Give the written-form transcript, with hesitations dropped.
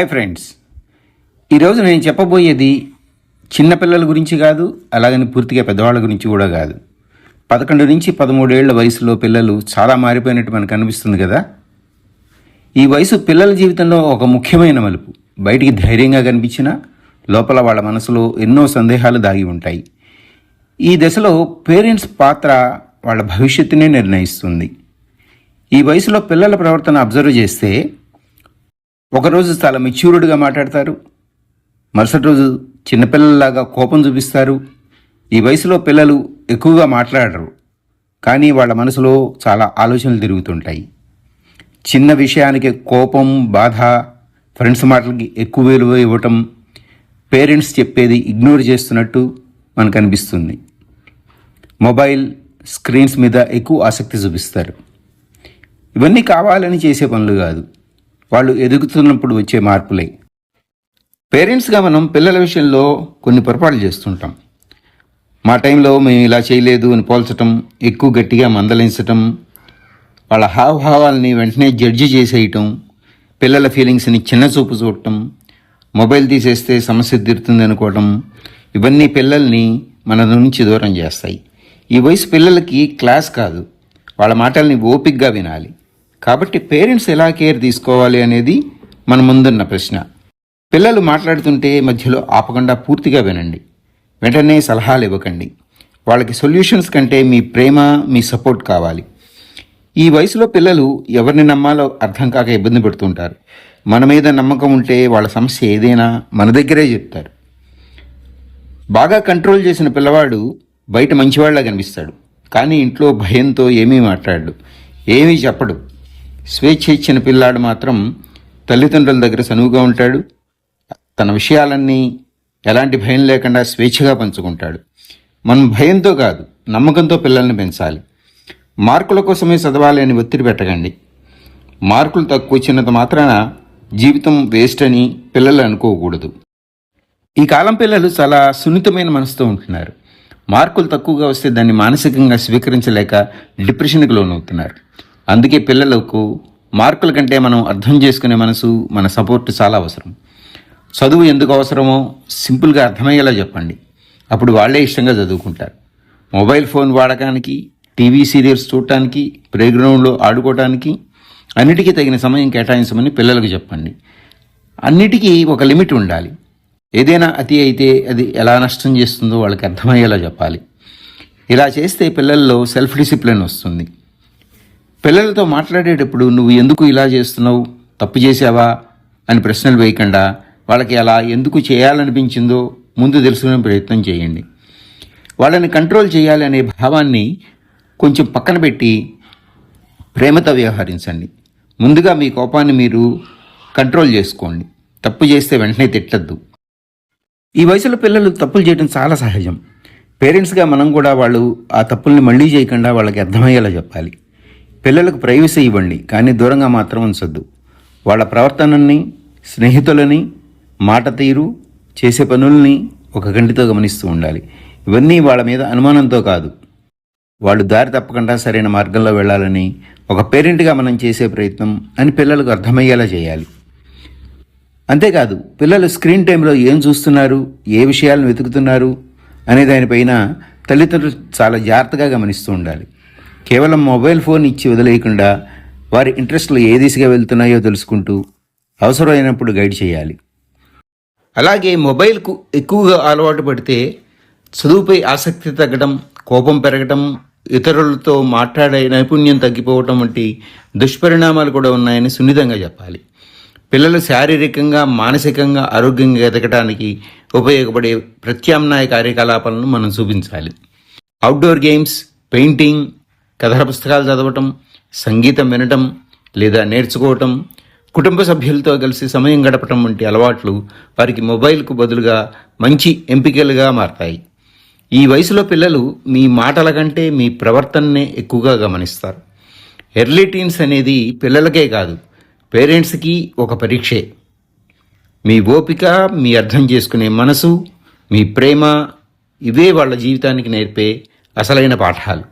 Hi friends, ఈరోజు నేను చెప్పబోయేది చిన్నపిల్లల గురించి కాదు, అలాగని పూర్తిగా పెద్దవాళ్ళ గురించి కూడా కాదు. 11 నుంచి 13 ఏళ్ల వయసులో పిల్లలు చాలా మారిపోయినట్టు మనకు అనిపిస్తుంది కదా. ఈ వయసు పిల్లల జీవితంలో ఒక ముఖ్యమైన మలుపు. బయటికి ధైర్యంగా కనిపించినా లోపల వాళ్ళ మనసులో ఎన్నో సందేహాలు దాగి ఉంటాయి. ఈ దశలో పేరెంట్స్ పాత్ర వాళ్ళ భవిష్యత్తునే నిర్ణయిస్తుంది. ఈ వయసులో పిల్లల ప్రవర్తన అబ్జర్వ్ చేస్తే ఒకరోజు చాలా మెచ్యూర్డ్గా మాట్లాడతారు, మరుసటి రోజు చిన్నపిల్లల్లాగా కోపం చూపిస్తారు. ఈ వయసులో పిల్లలు ఎక్కువగా మాట్లాడరు, కానీ వాళ్ళ మనసులో చాలా ఆలోచనలు తిరుగుతుంటాయి. చిన్న విషయానికి కోపం, బాధ, ఫ్రెండ్స్ మాటలకి ఎక్కువ విలువ ఇవ్వటం, పేరెంట్స్ చెప్పేది ఇగ్నోర్ చేస్తున్నట్టు మనకు అనిపిస్తుంది. మొబైల్ స్క్రీన్స్ మీద ఎక్కువ ఆసక్తి చూపిస్తారు. ఇవన్నీ కావాలని చేసే పనులు కాదు, వాళ్ళు ఎదుగుతున్నప్పుడు వచ్చే మార్పులే. పేరెంట్స్గా మనం పిల్లల విషయంలో కొన్ని పొరపాట్లు చేస్తుంటాం. మా టైంలో మేము ఇలా చేయలేదు అని పోల్చటం, ఎక్కువ గట్టిగా మందలించటం, వాళ్ళ హావభావాలని వెంటనే జడ్జి చేసేయటం, పిల్లల ఫీలింగ్స్ని చిన్న చూపు చూడటం, మొబైల్ తీసేస్తే సమస్య తీరుతుంది అనుకోవటం, ఇవన్నీ పిల్లల్ని మన నుంచి దూరం చేస్తాయి. ఈ వయసు పిల్లలకి క్లాస్ కాదు, వాళ్ళ మాటల్ని ఓపికగా వినాలి. కాబట్టి పేరెంట్స్ ఎలా కేర్ తీసుకోవాలి అనేది మన ముందున్న ప్రశ్న. పిల్లలు మాట్లాడుతుంటే మధ్యలో ఆపకుండా పూర్తిగా వినండి. వెంటనే సలహాలు ఇవ్వకండి. వాళ్ళకి సొల్యూషన్స్ కంటే మీ ప్రేమ, మీ సపోర్ట్ కావాలి. ఈ వయసులో పిల్లలు ఎవరిని నమ్మాలో అర్థం కాక ఇబ్బంది పడుతుంటారు. మన మీద నమ్మకం ఉంటే వాళ్ళ సమస్య ఏదైనా మన దగ్గరే చెప్తారు. బాగా కంట్రోల్ చేసిన పిల్లవాడు బయట మంచివాళ్ళ కనిపిస్తాడు, కానీ ఇంట్లో భయంతో ఏమీ మాట్లాడు, ఏమీ చెప్పడు. స్వేచ్ఛ ఇచ్చిన పిల్లాడు మాత్రం తల్లిదండ్రుల దగ్గర చనువుగా ఉంటాడు. తన విషయాలన్నీ ఎలాంటి భయం లేకుండా స్వేచ్ఛగా పంచుకుంటాడు. మనం భయంతో కాదు, నమ్మకంతో పిల్లల్ని పెంచాలి. మార్కుల కోసమే చదవాలి అని ఒత్తిడి పెట్టకండి. మార్కులు తక్కువ వచ్చినంత మాత్రాన జీవితం వేస్ట్ అని పిల్లలు అనుకోకూడదు. ఈ కాలం పిల్లలు చాలా సున్నితమైన మనసుతో ఉంటున్నారు. మార్కులు తక్కువగా వస్తే దాన్ని మానసికంగా స్వీకరించలేక డిప్రెషన్కి లోనవుతున్నారు. అందుకే పిల్లలకు మార్కుల కంటే మనం అర్థం చేసుకునే మనసు, మన సపోర్ట్ చాలా అవసరం. చదువు ఎందుకు అవసరమో సింపుల్గా అర్థమయ్యేలా చెప్పండి. అప్పుడు వాళ్ళే ఇష్టంగా చదువుకుంటారు. మొబైల్ ఫోన్ వాడకానికి, టీవీ సీరియల్స్ చూడటానికి, ప్లేగ్రౌండ్లో ఆడుకోవటానికి అన్నిటికీ తగిన సమయం కేటాయించమని పిల్లలకు చెప్పండి. అన్నిటికీ ఒక లిమిట్ ఉండాలి. ఏదైనా అతి అయితే అది ఎలా నష్టం చేస్తుందో వాళ్ళకి అర్థమయ్యేలా చెప్పాలి. ఇలా చేస్తే పిల్లల్లో సెల్ఫ్ డిసిప్లిన్ వస్తుంది. పిల్లలతో మాట్లాడేటప్పుడు నువ్వు ఎందుకు ఇలా చేస్తున్నావు, తప్పు చేసావా అని ప్రశ్నలు వేయకుండా వాళ్ళకి అలా ఎందుకు చేయాలనిపించిందో ముందు తెలుసుకునే ప్రయత్నం చేయండి. వాళ్ళని కంట్రోల్ చేయాలి అనే భావాన్ని కొంచెం పక్కన పెట్టి ప్రేమతో వ్యవహరించండి. ముందుగా మీ కోపాన్ని మీరు కంట్రోల్ చేసుకోండి. తప్పు చేస్తే వెంటనే తిట్టద్దు. ఈ వయసులో పిల్లలు తప్పులు చేయడం చాలా సహజం. పేరెంట్స్గా మనం కూడా వాళ్ళు ఆ తప్పుల్ని మళ్ళీ చేయకుండా వాళ్ళకి అర్థమయ్యేలా చెప్పాలి. పిల్లలకు ప్రైవసీ ఇవ్వండి, కానీ దూరంగా మాత్రం ఉంచొద్దు. వాళ్ళ ప్రవర్తనని, స్నేహితులని, మాట తీరు, చేసే పనుల్ని ఒక కంటితో గమనిస్తూ ఉండాలి. ఇవన్నీ వాళ్ళ మీద అనుమానంతో కాదు, వాళ్ళు దారి తప్పకుండా సరైన మార్గంలో వెళ్ళాలని ఒక పేరెంట్గా మనం చేసే ప్రయత్నం అని పిల్లలకు అర్థమయ్యేలా చేయాలి. అంతేకాదు, పిల్లలు స్క్రీన్ టైంలో ఏం చూస్తున్నారు, ఏ విషయాలను వెతుకుతున్నారు అనే దానిపైన తల్లిదండ్రులు చాలా జాగ్రత్తగా గమనిస్తూ ఉండాలి. కేవలం మొబైల్ ఫోన్ ఇచ్చి వదిలేయకుండా వారి ఇంట్రెస్ట్లు ఏ దిశగా వెళ్తున్నాయో తెలుసుకుంటూ అవసరమైనప్పుడు గైడ్ చేయాలి. అలాగే మొబైల్కు ఎక్కువగా అలవాటు పడితే చదువుపై ఆసక్తి తగ్గడం, కోపం పెరగడం, ఇతరులతో మాట్లాడే నైపుణ్యం తగ్గిపోవటం వంటి దుష్పరిణామాలు కూడా ఉన్నాయని సున్నితంగా చెప్పాలి. పిల్లలు శారీరకంగా, మానసికంగా ఆరోగ్యంగా ఎదగడానికి ఉపయోగపడే ప్రత్యామ్నాయ కార్యకలాపాలను మనం చూపించాలి. అవుట్డోర్ గేమ్స్, పెయింటింగ్, కథల పుస్తకాలు చదవటం, సంగీతం వినటం లేదా నేర్చుకోవటం, కుటుంబ సభ్యులతో కలిసి సమయం గడపటం వంటి అలవాట్లు వారికి మొబైల్కు బదులుగా మంచి ఎంపికలుగా మారతాయి. ఈ వయసులో పిల్లలు మీ మాటల కంటే మీ ప్రవర్తననే ఎక్కువగా గమనిస్తారు. ఎర్లీ టీన్స్ అనేది పిల్లలకే కాదు, పేరెంట్స్కి ఒక పరీక్షే. మీ ఓపిక, మీ అర్థం చేసుకునే మనసు, మీ ప్రేమ, ఇవే వాళ్ళ జీవితానికి నేర్పే అసలైన పాఠాలు.